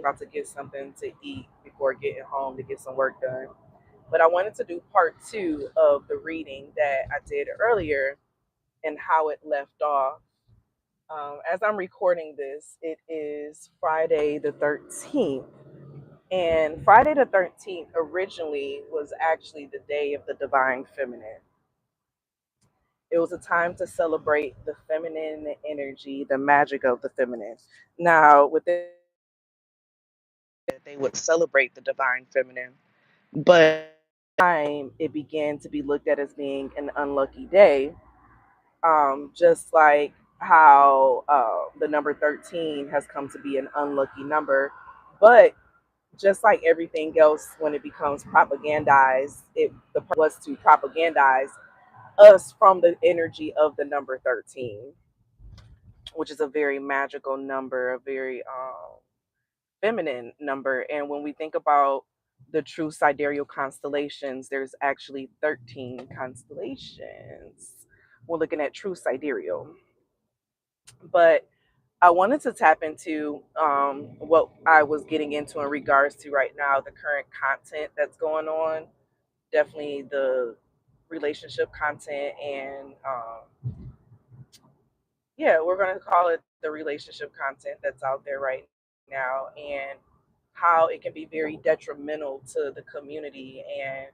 about to get something to eat before getting home to get some work done. But I wanted to do part two of the reading that I did earlier and how it left off. As I'm recording this, it is Friday the 13th. And Friday the 13th originally was actually the day of the divine feminine. It was a time to celebrate the feminine energy, the magic of the feminine. Now, within they would celebrate the divine feminine, but time it began to be looked at as being an unlucky day, just like how the number 13 has come to be an unlucky number. But just like everything else, when it becomes propagandized, the purpose was to propagandize us from the energy of the number 13, which is a very magical number, a very feminine number. And when we think about the true sidereal constellations, there's actually 13 constellations. We're looking at true sidereal. But I wanted to tap into what I was getting into in regards to right now, the current content that's going on. Definitely the relationship content and yeah, we're going to call it the relationship content that's out there right now, and how it can be very detrimental to the community and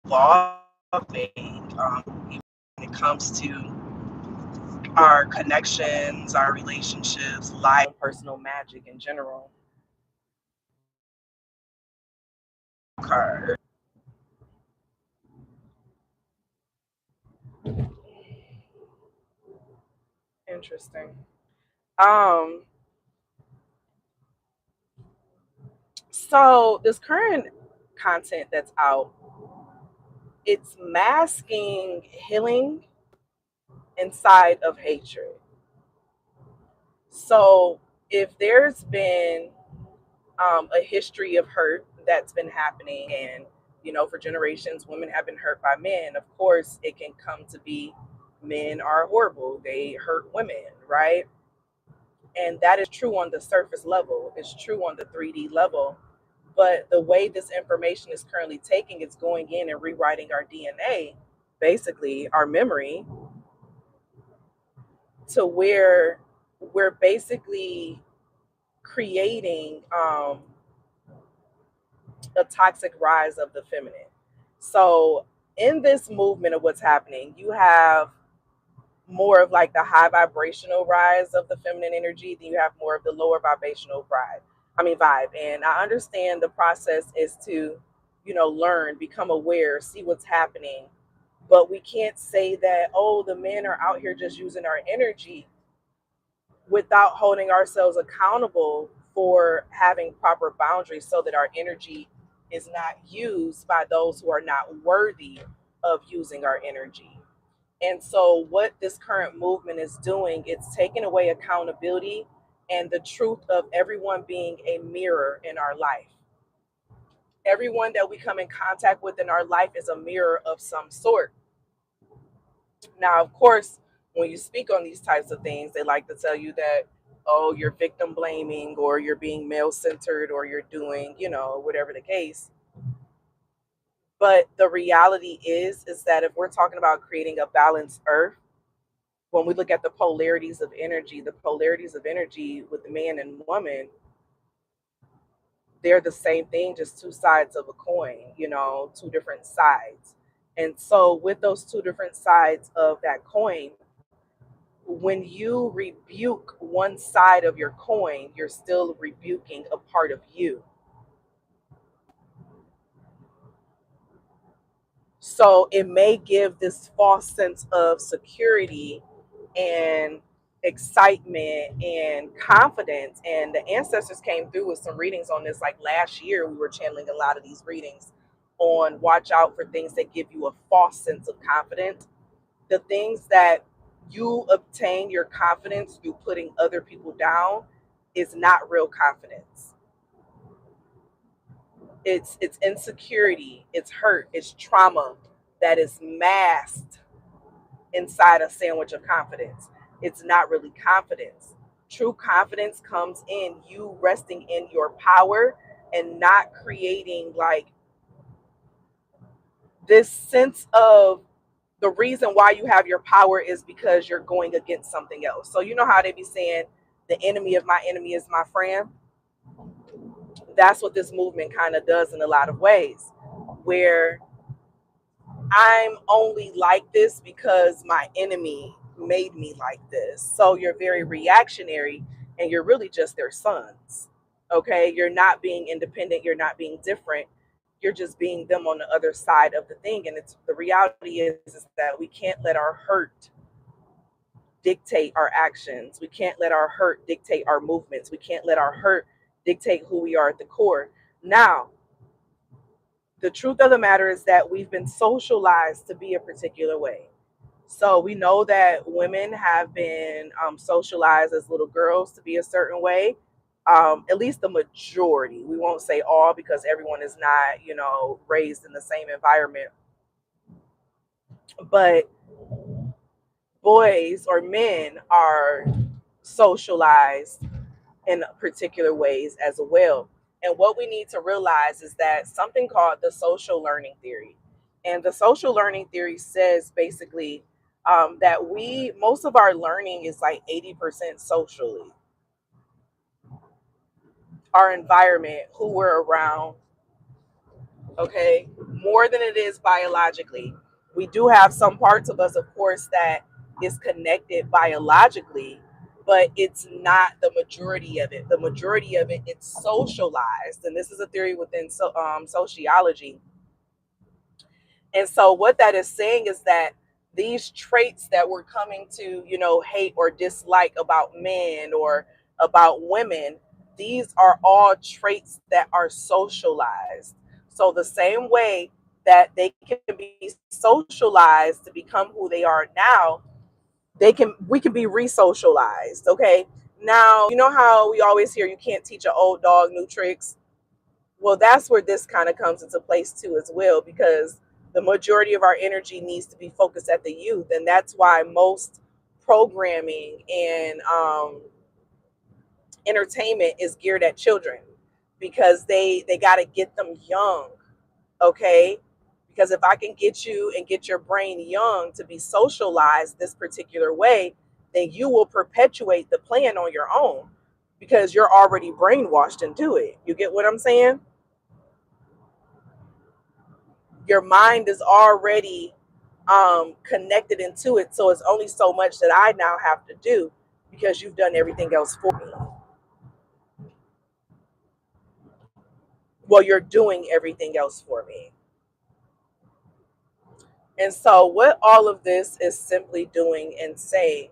evolving when it comes to our connections, our relationships, life, personal magic in general. Card. Interesting. Um, so this current content that's out, it's masking healing inside of hatred. So if there's been a history of hurt that's been happening, and for generations, women have been hurt by men. Of course, it can come to be men are horrible; they hurt women, right? And that is true on the surface level. It's true on the 3D level. But the way this information is currently taking, it's going in and rewriting our DNA, basically our memory, to where we're basically creating a toxic rise of the feminine. So in this movement of what's happening, you have more of like the high vibrational rise of the feminine energy, then you have more of the lower vibrational vibe. And I understand the process is to, learn, become aware, see what's happening. But we can't say that, oh, the men are out here just using our energy without holding ourselves accountable for having proper boundaries so that our energy is not used by those who are not worthy of using our energy. And so, what this current movement is doing, it's taking away accountability and the truth of everyone being a mirror in our life. Everyone that we come in contact with in our life is a mirror of some sort. Now, of course, when you speak on these types of things, they like to tell you that, oh, you're victim blaming, or you're being male centered, or you're doing, whatever the case. But the reality is that if we're talking about creating a balanced earth, when we look at the polarities of energy with man and woman, they're the same thing, just two sides of a coin, two different sides. And so, with those two different sides of that coin, when you rebuke one side of your coin, you're still rebuking a part of you. So it may give this false sense of security and excitement and confidence. And the ancestors came through with some readings on this. Like last year, we were channeling a lot of these readings on watch out for things that give you a false sense of confidence. The things that you obtain your confidence through putting other people down is not real confidence. It's insecurity, it's hurt, it's trauma that is masked inside a sandwich of confidence. It's not really confidence. True confidence comes in you resting in your power and not creating like this sense of the reason why you have your power is because you're going against something else. So you know how they be saying the enemy of my enemy is my friend? That's what this movement kind of does in a lot of ways, where I'm only like this because my enemy made me like this. So you're very reactionary and you're really just their sons. Okay. You're not being independent. You're not being different. You're just being them on the other side of the thing. And it's the reality is that we can't let our hurt dictate our actions. We can't let our hurt dictate our movements. We can't let our hurt dictate who we are at the core. Now, the truth of the matter is that we've been socialized to be a particular way. So we know that women have been socialized as little girls to be a certain way. At least the majority. We won't say all because everyone is not, raised in the same environment. But boys or men are socialized in particular ways as well. And what we need to realize is that something called the social learning theory. And the social learning theory says basically that most of our learning is like 80% socially. Our environment, who we're around, okay, more than it is biologically. We do have some parts of us, of course, that is connected biologically, but it's not the majority of it. The majority of it, it's socialized, and this is a theory within sociology. And so, what that is saying is that these traits that we're coming to, hate or dislike about men or about women, these are all traits that are socialized. So, the same way that they can be socialized to become who they are now, we can be re-socialized. Okay. Now, you know how we always hear you can't teach an old dog new tricks? Well, that's where this kind of comes into place too, as well, because the majority of our energy needs to be focused at the youth. And that's why most programming and entertainment is geared at children, because they got to get them young. Okay. Because if I can get you and get your brain young to be socialized this particular way, then you will perpetuate the plan on your own because you're already brainwashed into it. You get what I'm saying? Your mind is already connected into it. So it's only so much that I now have to do because you've done everything else for me. Well, you're doing everything else for me. And so, what all of this is simply doing and saying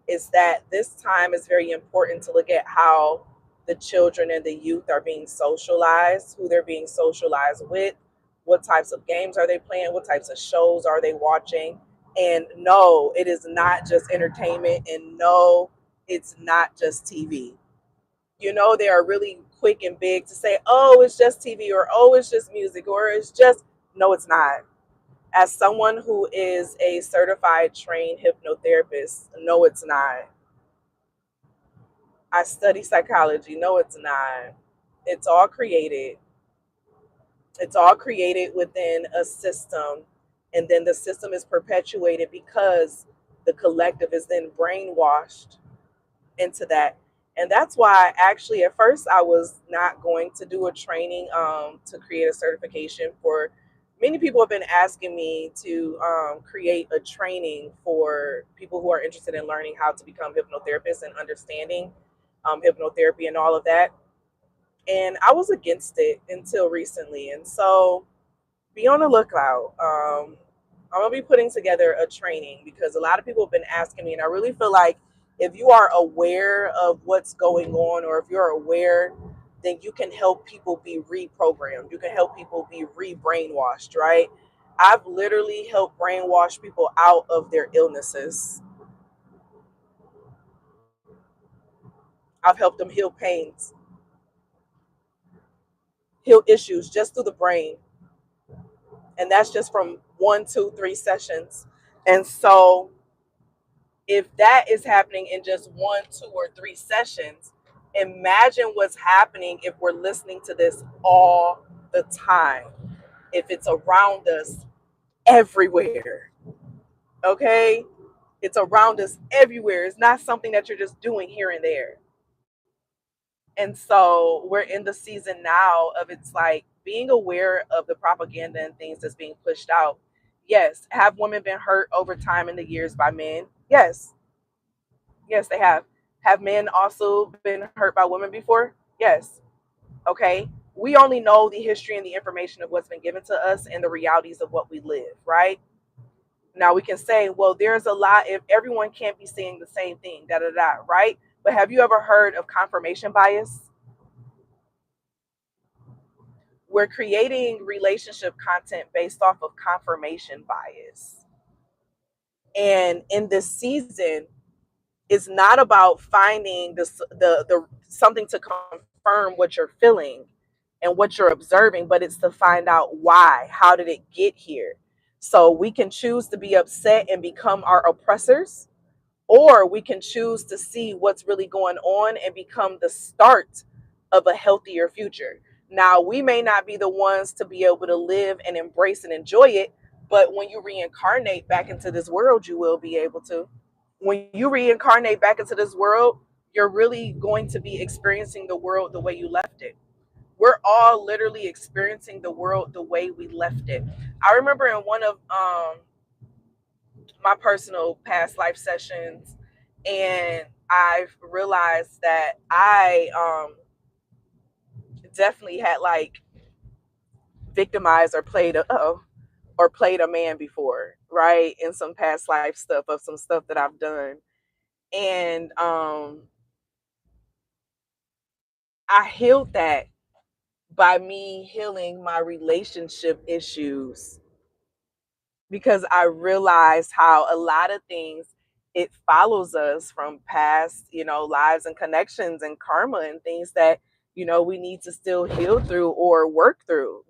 is that this time is very important to look at how the children and the youth are being socialized, who they're being socialized with, what types of games are they playing, what types of shows are they watching. And no, it is not just entertainment, and no, it's not just TV. They are really quick and big to say, oh, it's just TV, or oh, it's just music, or it's just, no, it's not. As someone who is a certified trained hypnotherapist, no, it's not. I study psychology, no, it's not. It's all created. It's all created within a system, and then the system is perpetuated because the collective is then brainwashed into that. And that's why actually at first I was not going to do a training to create a certification for. Many people have been asking me to create a training for people who are interested in learning how to become hypnotherapists and understanding hypnotherapy and all of that. And I was against it until recently. And so be on the lookout. I'm gonna be putting together a training because a lot of people have been asking me, and I really feel like if you are aware of what's going on, or if you're aware, then you can help people be reprogrammed. You can help people be re-brainwashed, right? I've literally helped brainwash people out of their illnesses. I've helped them heal pains, heal issues just through the brain. And that's just from 1, 2, 3 sessions. And so If that is happening in just 1, 2, or 3 sessions, imagine what's happening if we're listening to this all the time, if it's around us everywhere. Okay, it's around us everywhere. It's not something that you're just doing here and there. And so we're in the season now of, it's like, being aware of the propaganda and things that's being pushed out. Yes, have women been hurt over time in the years by men? Yes. Yes, they have. Have men also been hurt by women before? Yes. Okay. We only know the history and the information of what's been given to us and the realities of what we live, right? Now we can say, well, there's a lot, if everyone can't be saying the same thing, da da da, right? But have you ever heard of confirmation bias? We're creating relationship content based off of confirmation bias. And in this season, it's not about finding the something to confirm what you're feeling and what you're observing, but it's to find out why. How did it get here? So we can choose to be upset and become our oppressors, or we can choose to see what's really going on and become the start of a healthier future. Now, we may not be the ones to be able to live and embrace and enjoy it, but when you reincarnate back into this world, you will be able to. When you reincarnate back into this world, you're really going to be experiencing the world the way you left it. We're all literally experiencing the world the way we left it. I remember in one of my personal past life sessions, and I've realized that I definitely had like victimized or played a man before, right? In some past life stuff of some stuff that I've done. And I healed that by me healing my relationship issues, because I realized how a lot of things, it follows us from past, lives and connections and karma and things that, we need to still heal through or work through.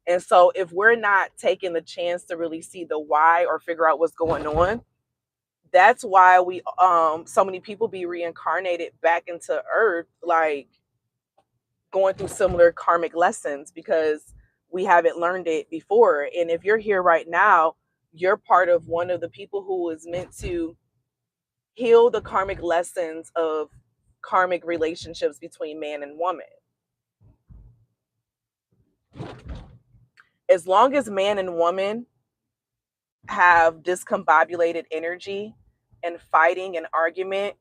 And so if we're not taking the chance to really see the why or figure out what's going on, that's why we so many people be reincarnated back into earth, like going through similar karmic lessons, because we haven't learned it before. And if you're here right now, you're part of one of the people who is meant to heal the karmic lessons of karmic relationships between man and woman. As long as man and woman have discombobulated energy and fighting and argument,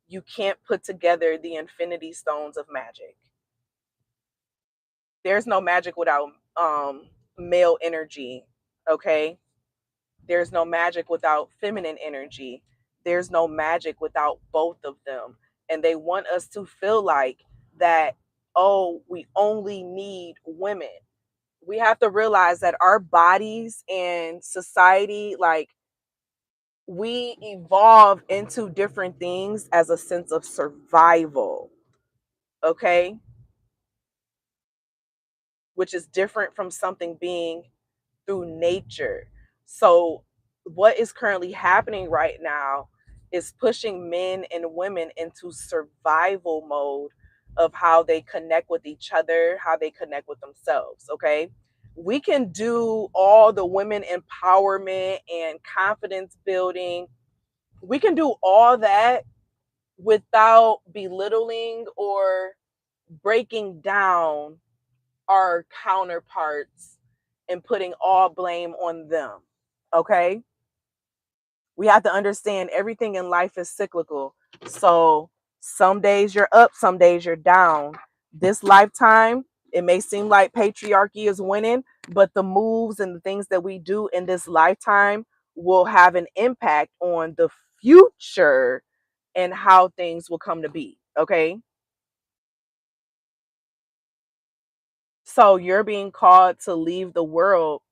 you can't put together the infinity stones of magic. There's no magic without male energy, okay? There's no magic without feminine energy. There's no magic without both of them. And they want us to feel like that, oh, we only need women. We have to realize that our bodies and society, like, we evolve into different things as a sense of survival, okay? Which is different from something being through nature. So, what is currently happening right now is pushing men and women into survival mode of how they connect with each other, how they connect with themselves. Okay. We can do all the women empowerment and confidence building. We can do all that without belittling or breaking down our counterparts and putting all blame on them. Okay? We have to understand everything in life is cyclical. So some days you're up, some days you're down. This lifetime, it may seem like patriarchy is winning, but the moves and the things that we do in this lifetime will have an impact on the future and how things will come to be. Okay? So you're being called to leave the world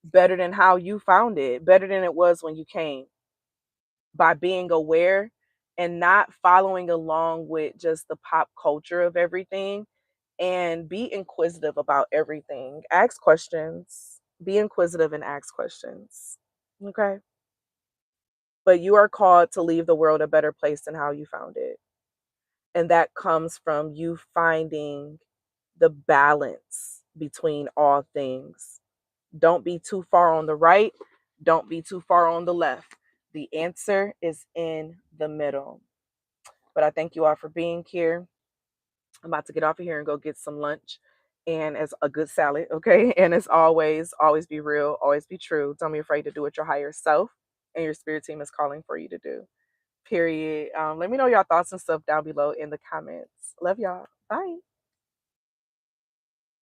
better than how you found it, better than it was when you came, by being aware and not following along with just the pop culture of everything, and be inquisitive about everything. Ask questions, be inquisitive and ask questions. Okay. but you are called to leave the world a better place than how you found it. And that comes from you finding the balance between all things. Don't be too far on the right. Don't be too far on the left. The answer is in the middle. But I thank you all for being here. I'm about to get off of here and go get some lunch and as a good salad, okay? And as always, always be real, always be true. Don't be afraid to do what your higher self and your spirit team is calling for you to do. Period. Let me know your thoughts and stuff down below in the comments. Love y'all. Bye.